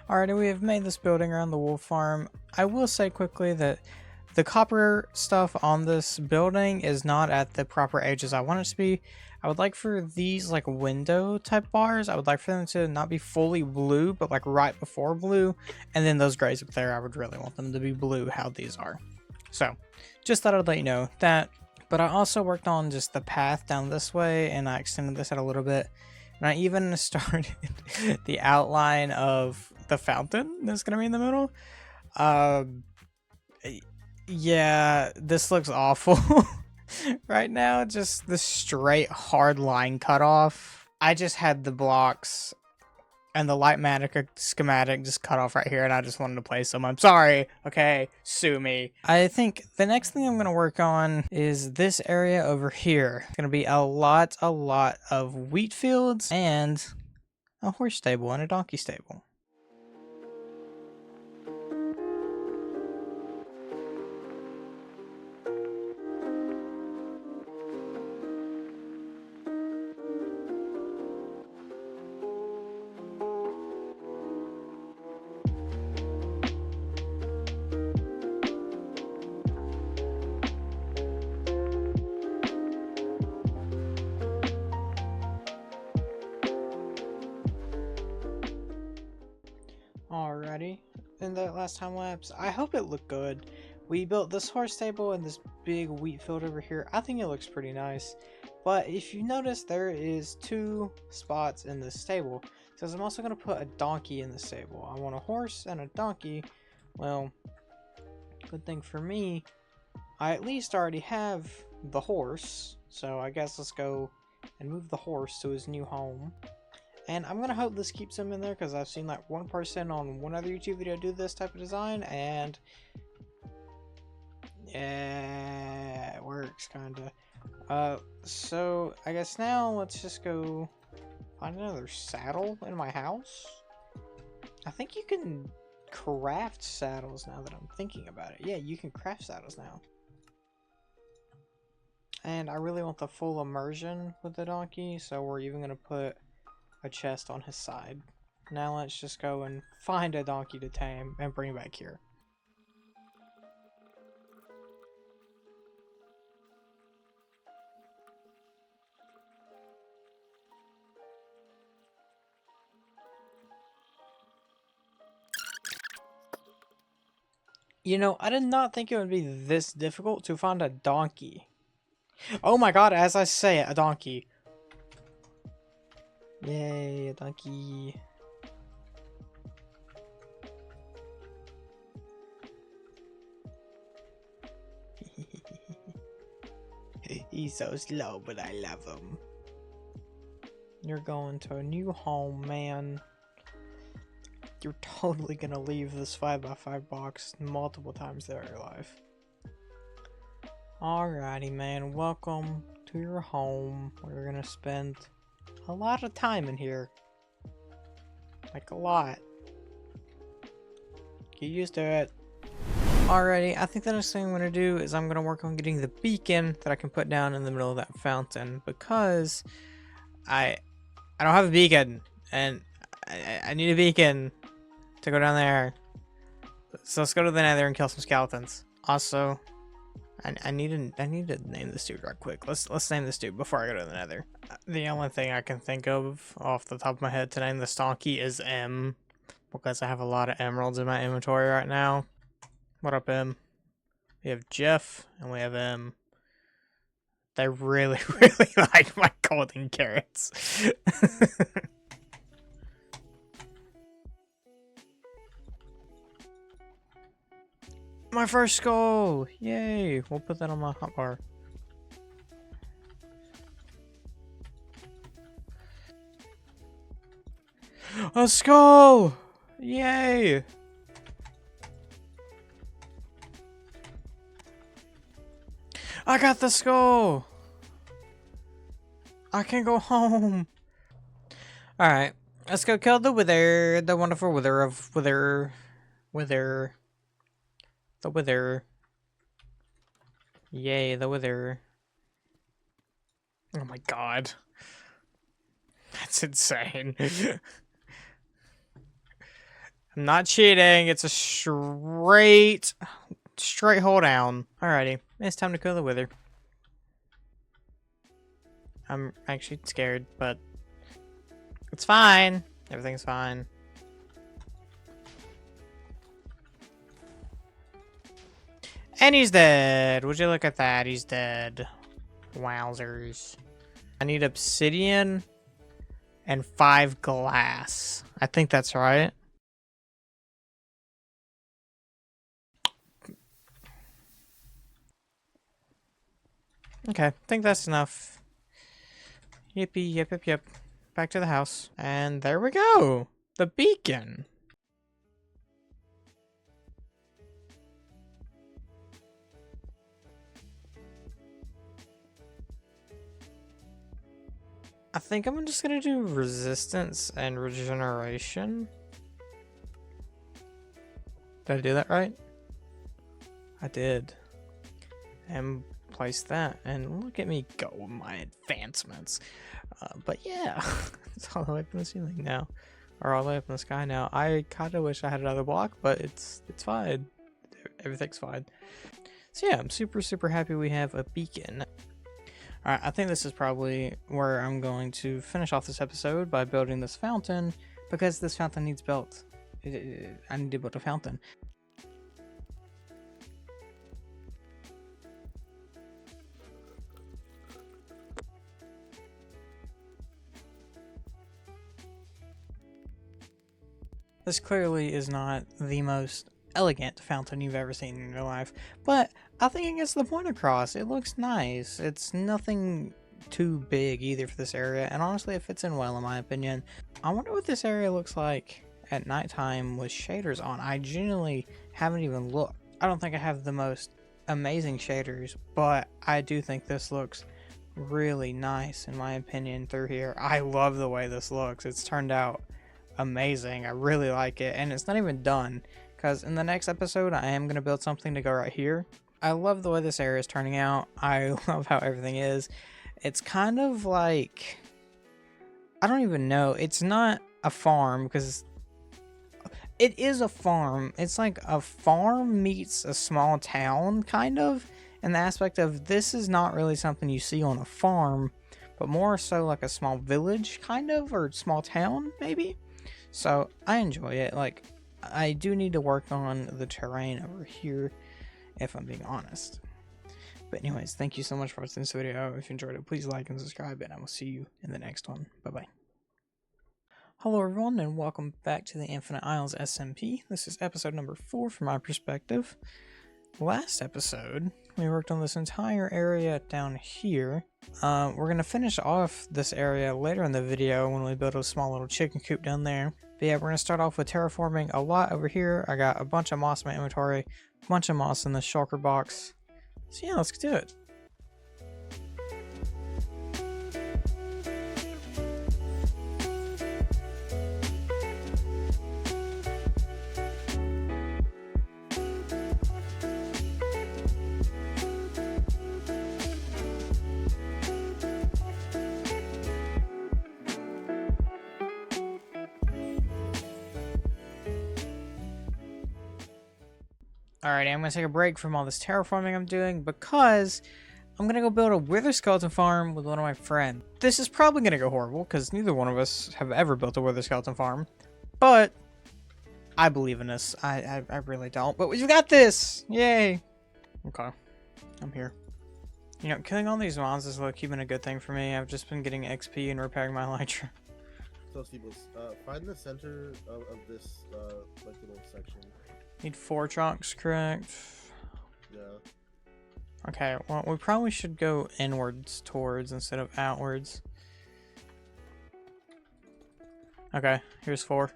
Alrighty, we have made this building around the wolf farm. I will say quickly that the copper stuff on this building is not at the proper edges I want it to be. I would like for these like window type bars, I would like for them to not be fully blue, but like right before blue. And then those grays up there, I would really want them to be blue how these are. So just thought I'd let you know that. But I also worked on just the path down this way, and I extended this out a little bit. And I even started the outline of the fountain that's going to be in the middle. Yeah, this looks awful right now. Just the straight hard line cut off. I just had the blocks and the Lightmatic schematic just cut off right here, and I just wanted to place them. I'm sorry. Okay, sue me. I think the next thing I'm going to work on is this area over here. It's going to be a lot of wheat fields and a horse stable and a donkey stable. Alrighty, in that last time lapse, I hope it looked good. We built this horse stable and this big wheat field over here. I think it looks pretty nice. But if you notice, there is 2 spots in this stable. Because I'm also going to put a donkey in the stable. I want a horse and a donkey. Well, good thing for me, I at least already have the horse. So I guess let's go and move the horse to his new home. And I'm gonna hope this keeps him in there, because I've seen like one person on one other YouTube video do this type of design, and yeah, it works kinda. So I guess now let's just go find another saddle in my house. I think you can craft saddles now that I'm thinking about it. Yeah, you can craft saddles now. And I really want the full immersion with the donkey, so we're even gonna put a chest on his side. Now let's just go and find a donkey to tame and bring back here. You know, I did not think it would be this difficult to find a donkey. Oh my god, as I say it, a donkey. Yay, a donkey. He's so slow, but I love him. You're going to a new home, man. You're totally gonna leave this 5x5 box multiple times throughout your life. Alrighty, man. Welcome to your home. We're gonna spend a lot of time in here. Like a lot. Get used to it. Alrighty, I think the next thing I'm going to do is I'm going to work on getting the beacon that I can put down in the middle of that fountain, because I don't have a beacon, and I need a beacon to go down there. So let's go to the Nether and kill some skeletons. Also, I need to name this dude right quick. Let's name this dude before I go to the Nether. The only thing I can think of off the top of my head to name this donkey is M, because I have a lot of emeralds in my inventory right now. What up, M? We have Jeff and we have M. They really like my golden carrots. My first skull! Yay! We'll put that on my hotbar. A skull! Yay! I got the skull! I can go home! Alright, let's go kill the wither, the wonderful wither of wither. The wither. Yay, the wither. Oh my god. That's insane. I'm not cheating, it's a straight straight hold down. Alrighty, it's time to kill the wither. I'm actually scared, but it's fine. Everything's fine. And he's dead. Would you look at that? He's dead. Wowzers. I need obsidian and 5 glass. I think that's right. Okay, I think that's enough. Yippee, yip, yip, yip. Back to the house. And there we go. The beacon. I think I'm just gonna do resistance and regeneration. Did I do that right? I did. And place that. And look at me go with my advancements. But yeah, it's all the way up in the ceiling now. Or all the way up in the sky now. I kind of wish I had another block, but it's fine. Everything's fine. So yeah, I'm super happy we have a beacon. Alright, I think this is probably where I'm going to finish off this episode by building this fountain, because this fountain needs built. I need to build a fountain. This clearly is not the most elegant fountain you've ever seen in your life, but I think it gets the point across. It looks nice. It's nothing too big either for this area, and honestly it fits in well in my opinion. I wonder what this area looks like at nighttime with shaders on. I genuinely haven't even looked. I don't think I have the most amazing shaders, but I do think this looks really nice in my opinion through here. I love the way this looks. It's turned out amazing. I really like it, and it's not even done, because in the next episode I am going to build something to go right here. I love the way this area is turning out. I love how everything is. It's kind of like, I don't even know, it's not a farm, because it is a farm. It's like a farm meets a small town, kind of, in the aspect of this is not really something you see on a farm, but more so like a small village, kind of, or small town, maybe. So I enjoy it. Like, I do need to work on the terrain over here, if I'm being honest. But anyways, thank you so much for watching this video. If you enjoyed it, please like and subscribe, and I will see you in the next one. Bye bye. Hello everyone, and welcome back to the Infinite Isles SMP. This is episode number 4 from my perspective. Last episode, we worked on this entire area down here. We're going to finish off this area later in the video when we build a small little chicken coop down there. But yeah, we're going to start off with terraforming a lot over here. I got a bunch of moss in my inventory, a bunch of moss in the shulker box. So yeah, let's do it. Alrighty, I'm going to take a break from all this terraforming I'm doing because I'm going to go build a wither skeleton farm with one of my friends. This is probably going to go horrible because neither one of us have ever built a wither skeleton farm. But I believe in this. I really don't. But we've got this! Yay! Okay. I'm here. You know, killing all these mobs is low-key been a good thing for me. I've just been getting XP and repairing my elytra. So, Steebles, find the center of this like little section. Need 4 chunks, correct? Yeah. Okay, well, we probably should go inwards towards instead of outwards. Okay, here's 4.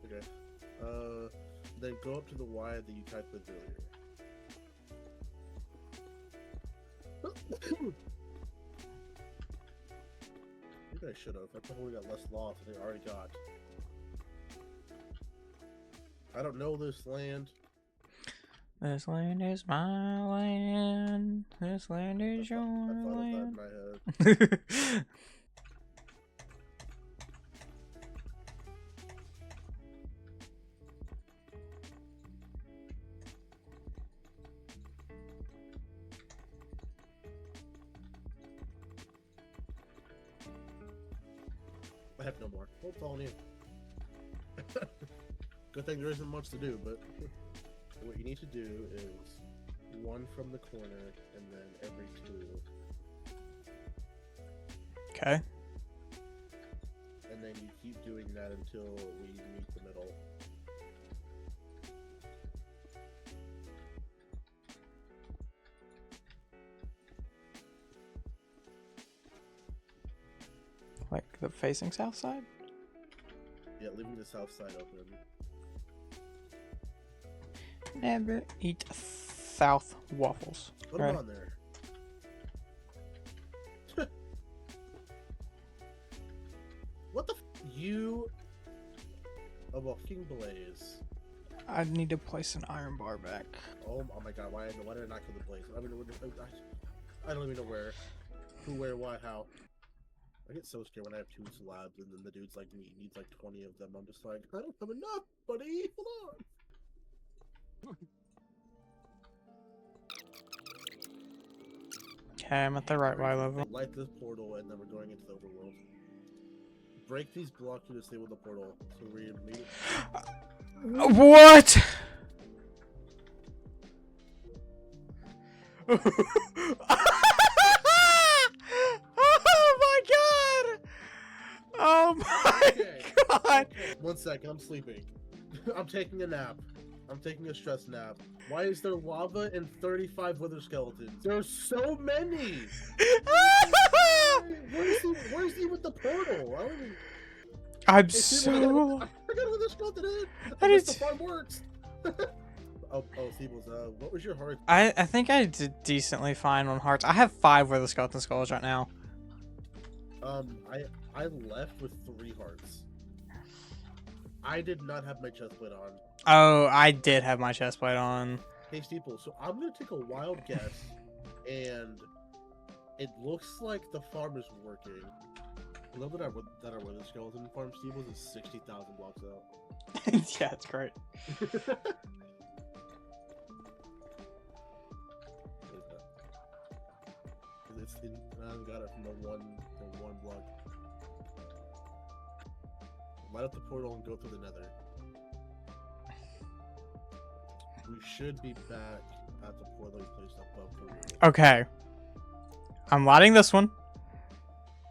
Okay. Then go up to the Y that you typed in earlier. You guys should have. I probably got less loss than they already got. I don't know this land. This land is my land. This land is your I thought of that in land. my head. I have no more. Well, it's all on you. Good thing there isn't much to do, but what you need to do is one from the corner and then every two. Okay. And then you keep doing that until we meet the middle. Like the facing south side? Yeah, leaving the south side open. Never eat south waffles. Put Right. them on there. What the you a fucking blaze. I need to place an iron bar back. Oh my god, why did I not kill the blaze? I don't even know where. Who, where, why, how. I get so scared when I have 2 slabs and then the dude's like me needs like 20 of them. I'm just like, I don't have enough, buddy. Hold on. Okay, I'm at the right Y level. Light this portal and then we're going into the overworld. Break these blocks to disable the portal. So we immediately. What? Oh my god! Oh my Okay. god! 1 second, I'm sleeping. I'm taking a nap. I'm taking a stress nap. Why is there lava and 35 wither skeletons? There's so many! Where's he with the portal? I don't even... I'm Hey, so. I forgot where the skeleton is! That I guess is- the farm works! oh, Feebles, what was your heart? I think I did decently fine on hearts. I have 5 with the skeleton skulls right now. I left with 3 hearts. I did not have my chest plate on. Oh, I did have my chest plate on. Hey, Steeple, so I'm gonna take a wild guess, and it looks like the farm is working. I love that our wither skeleton farm, Steeple, is 60,000 blocks out. Yeah, it's great. What is that? It's in, I got it from the one block. Light up the portal and go through the nether. We should be back at the portal we placed above the roof. Okay. I'm lighting this one.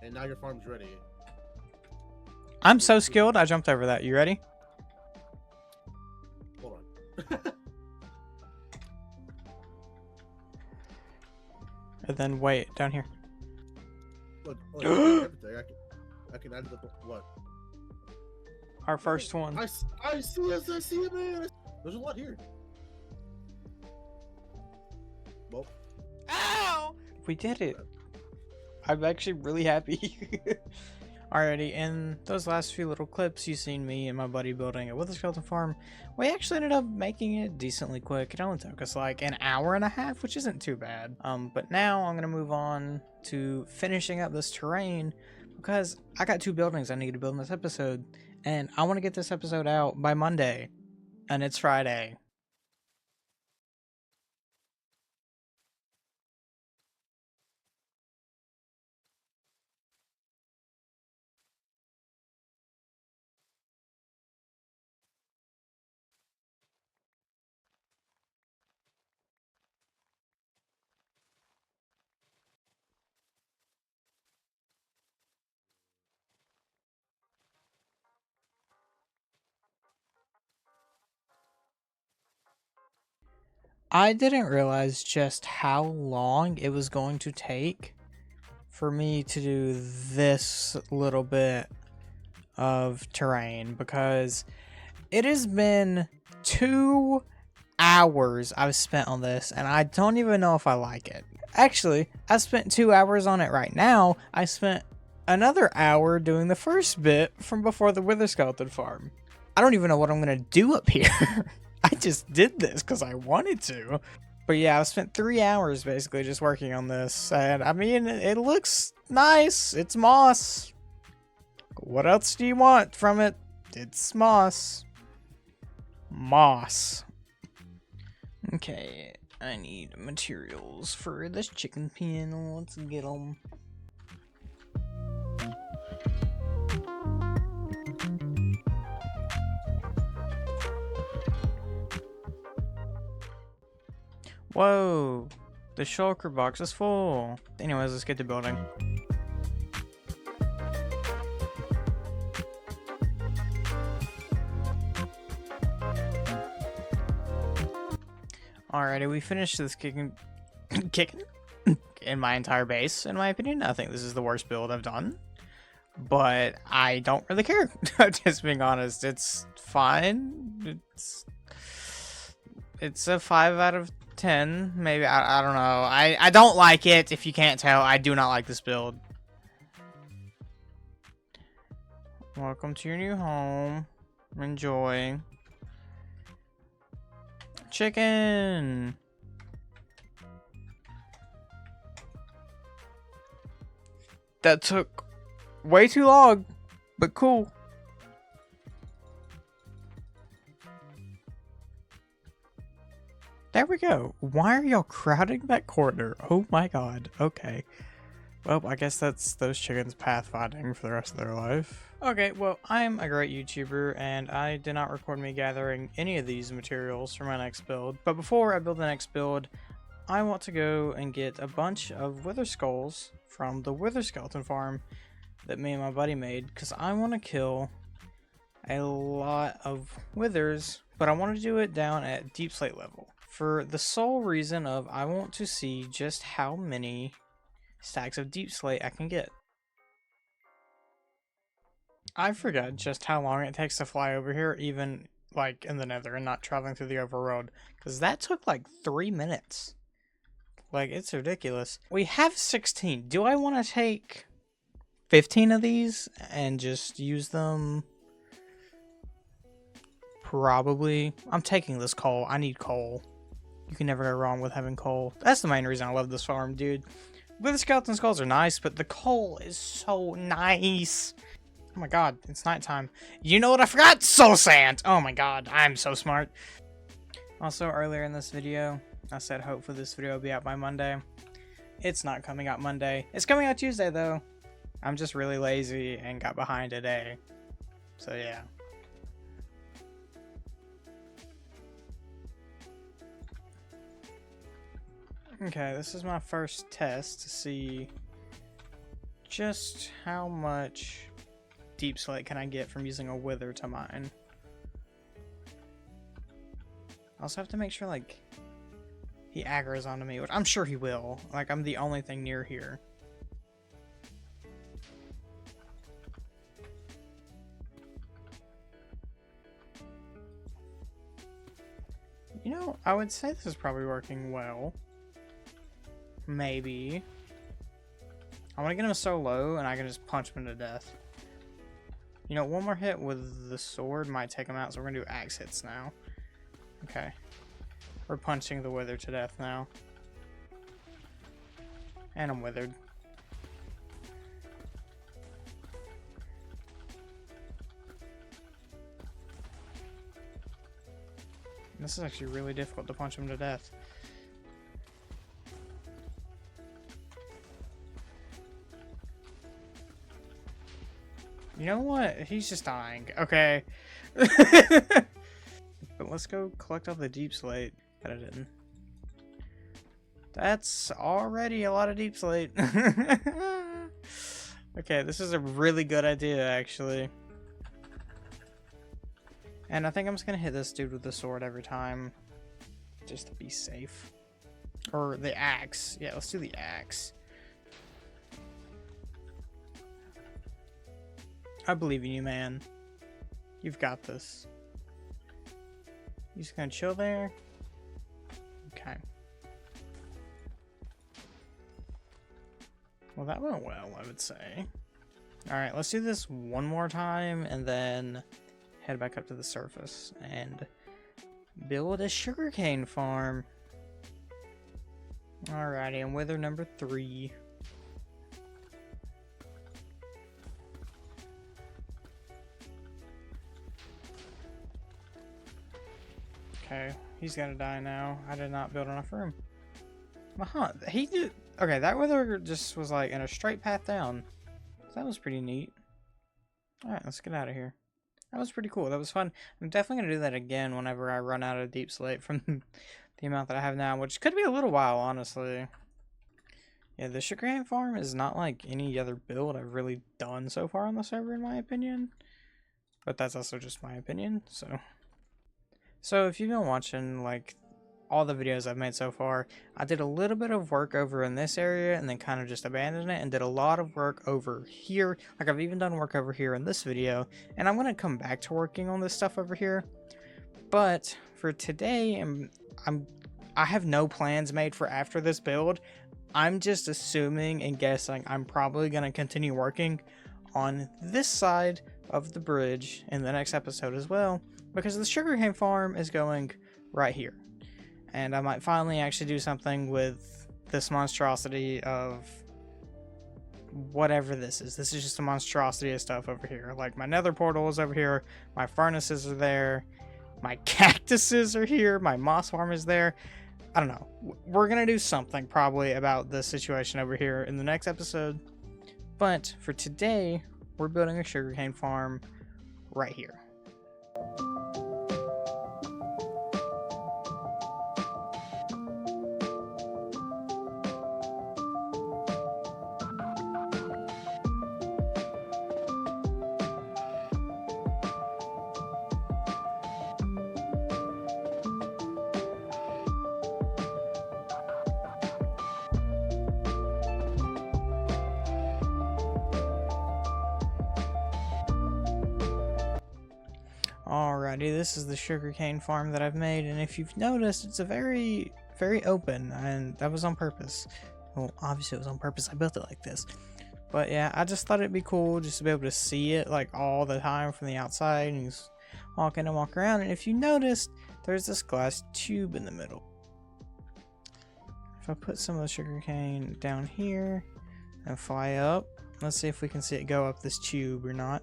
And now your farm's ready. I'm so skilled, I jumped over that. You ready? Hold on. And then wait, down here. Look, everything. I can add the what? Our first one. I see it, man. There's a lot here. Well, Ow! We did it. I'm actually really happy. Alrighty, in those last few little clips, you've seen me and my buddy building a wither skeleton farm. We actually ended up making it decently quick. It only took us like an hour and a half, which isn't too bad. But now I'm gonna move on to finishing up this terrain because I got 2 buildings I need to build in this episode, and I want to get this episode out by Monday, and it's Friday. I didn't realize just how long it was going to take for me to do this little bit of terrain, because it has been 2 hours I've spent on this and I don't even know if I like it. Actually, I spent 2 hours on it right now. I spent another hour doing the first bit from before the wither skeleton farm. I don't even know what I'm gonna do up here. I just did this because I wanted to. But yeah, I've spent 3 hours basically just working on this. And I mean, it looks nice. It's moss. What else do you want from it? It's moss. Moss. Okay, I need materials for this chicken pen. Let's get them. Whoa! The shulker box is full. Anyways, let's get to building. Alrighty, we finished this kicking in my entire base, in my opinion. I think this is the worst build I've done. But I don't really care. Just being honest, it's fine. It's a 5 out of 10. Maybe, I don't know. I don't like it, if you can't tell. I do not like this build. Welcome to your new home. Enjoy. Chicken! That took way too long, but cool. There we go. Why are y'all crowding that corner? Oh my god. Okay. Well, I guess that's those chickens pathfinding for the rest of their life. Okay, well, I'm a great YouTuber, and I did not record me gathering any of these materials for my next build. But before I build the next build, I want to go and get a bunch of wither skulls from the wither skeleton farm that me and my buddy made, because I want to kill a lot of withers, but I want to do it down at deep slate level. For the sole reason of I want to see just how many stacks of deep slate I can get. I forgot just how long it takes to fly over here, even like in the nether and not traveling through the overworld, because that took like 3 minutes. Like, it's ridiculous. We have 16. Do I want to take 15 of these and just use them? Probably. I'm taking this coal. I need coal. You can never go wrong with having coal. That's the main reason I love this farm, dude. Wither skeleton skulls are nice, but the coal is so nice. Oh my god, it's nighttime. You know what I forgot? Soul sand! Oh my god, I'm so smart. Also, earlier in this video, I said hopefully this video will be out by Monday. It's not coming out Monday. It's coming out Tuesday, though. I'm just really lazy and got behind a day. So, yeah. Okay, this is my first test to see just how much deep slate can I get from using a wither to mine. I also have to make sure, like, he aggroes onto me, which I'm sure he will. Like, I'm the only thing near here. You know, I would say this is probably working well. Maybe. I want to get him so low and I can just punch him to death. You know, one more hit with the sword might take him out, so we're going to do axe hits now. Okay. We're punching the wither to death now. And I'm withered. This is actually really difficult to punch him to death. You know what? He's just dying. Okay. But let's go collect all the deep slate. But I didn't. That's already a lot of deep slate. Okay, this is a really good idea, actually. And I think I'm just gonna hit this dude with the sword every time. Just to be safe. Or the axe. Yeah, let's do the axe. I believe in you, man. You've got this. You just gonna chill there? Okay. Well, that went well, I would say. Alright, let's do this one more time and then head back up to the surface and build a sugarcane farm. Alrighty, and wither number 3. Okay, he's gonna die now. I did not build enough room. Huh, he did. Okay, that wither just was like in a straight path down. That was pretty neat. Alright, let's get out of here. That was pretty cool. That was fun. I'm definitely gonna do that again whenever I run out of deep slate from the amount that I have now, which could be a little while, honestly. Yeah, the sugarcane farm is not like any other build I've really done so far on the server, in my opinion. But that's also just my opinion, So if you've been watching, like, all the videos I've made so far, I did a little bit of work over in this area and then kind of just abandoned it and did a lot of work over here. Like, I've even done work over here in this video, and I'm going to come back to working on this stuff over here. But for today, I have no plans made for after this build. I'm just assuming and guessing I'm probably going to continue working on this side of the bridge in the next episode as well, because the sugarcane farm is going right here. And I might finally actually do something with this monstrosity of whatever this is. This is just a monstrosity of stuff over here. Like, my nether portal is over here, my furnaces are there, my cactuses are here, my moss farm is there. I don't know. We're going to do something probably about this situation over here in the next episode. But for today, we're building a sugarcane farm right here. Alrighty, this is the sugarcane farm that I've made, and if you've noticed, it's a very open, and that was on purpose. Well, obviously it was on purpose, I built it like this. But yeah, I just thought it'd be cool just to be able to see it like all the time from the outside, and you just walk in and walk around, and if you noticed, there's this glass tube in the middle. If I put some of the sugarcane down here and fly up, let's see if we can see it go up this tube or not.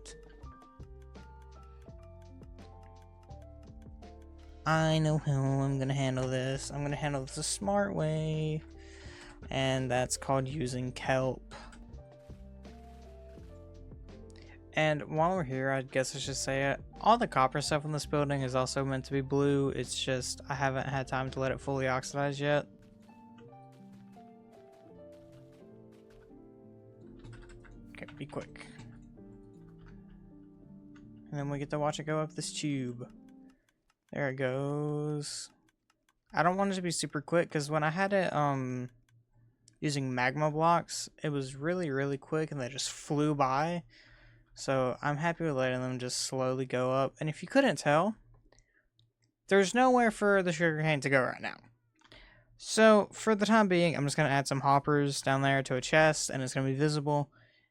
I know how I'm gonna handle this. I'm gonna handle this a smart way, and that's called using kelp. And while we're here, I guess I should say it, all the copper stuff in this building is also meant to be blue. It's just I haven't had time to let it fully oxidize yet. Okay, be quick. And then we get to watch it go up this tube. There it goes. I don't want it to be super quick because when I had it using magma blocks, it was really quick and they just flew by. So I'm happy with letting them just slowly go up. And if you couldn't tell, there's nowhere for the sugarcane to go right now. So for the time being, I'm just going to add some hoppers down there to a chest and it's going to be visible.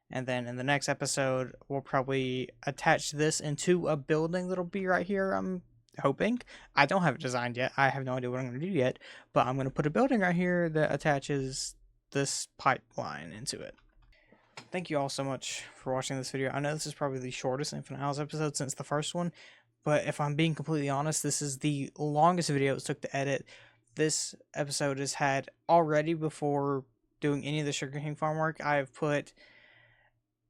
And then in the next episode, we'll probably attach this into a building that'll be right here, I'm hoping. I don't have it designed yet. I have no idea what I'm going to do yet. But I'm going to put a building right here that attaches this pipeline into it. Thank you all so much for watching this video. I know this is probably the shortest Infinite Isles episode since the first one. But if I'm being completely honest, this is the longest video it took to edit. This episode has had already, before doing any of the sugarcane farm work, I've put,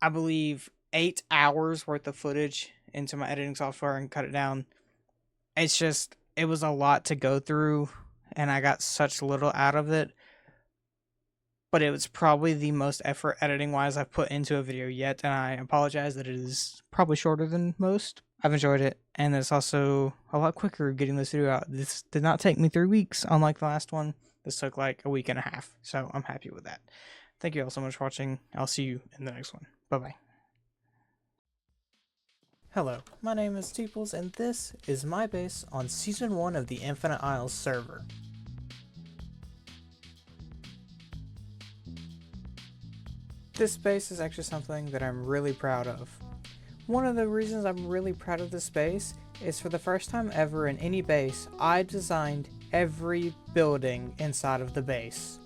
I believe, 8 hours worth of footage into my editing software and cut it down. It's just, it was a lot to go through and I got such little out of it. But it was probably the most effort editing wise I've put into a video yet, and I apologize that it is probably shorter than most. I've enjoyed it, and it's also a lot quicker getting this video out. This did not take me 3 weeks, unlike the last one. This took like a week and a half, so I'm happy with that. Thank you all so much for watching. I'll see you in the next one. Bye-bye. Hello, my name is Teeples, and this is my base on Season 1 of the Infinite Isles server. This base is actually something that I'm really proud of. One of the reasons I'm really proud of this base is for the first time ever in any base, I designed every building inside of the base.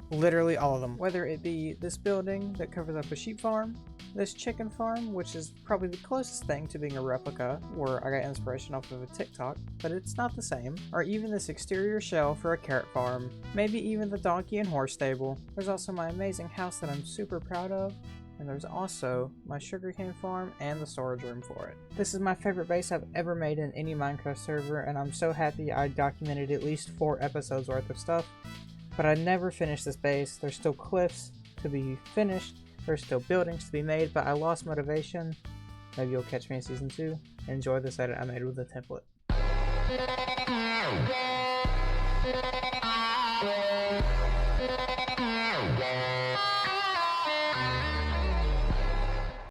Literally all of them. Whether it be this building that covers up a sheep farm, this chicken farm, which is probably the closest thing to being a replica, where I got inspiration off of a TikTok, but it's not the same, or even this exterior shell for a carrot farm, maybe even the donkey and horse stable. There's also my amazing house that I'm super proud of, And there's also my sugarcane farm and the storage room for it. This is my favorite base I've ever made in any Minecraft server, and I'm so happy I documented at least 4 episodes worth of stuff. But I never finished this base. There's still cliffs to be finished, there's still buildings to be made, but I lost motivation. Maybe you'll catch me in Season 2. Enjoy this edit I made with the template.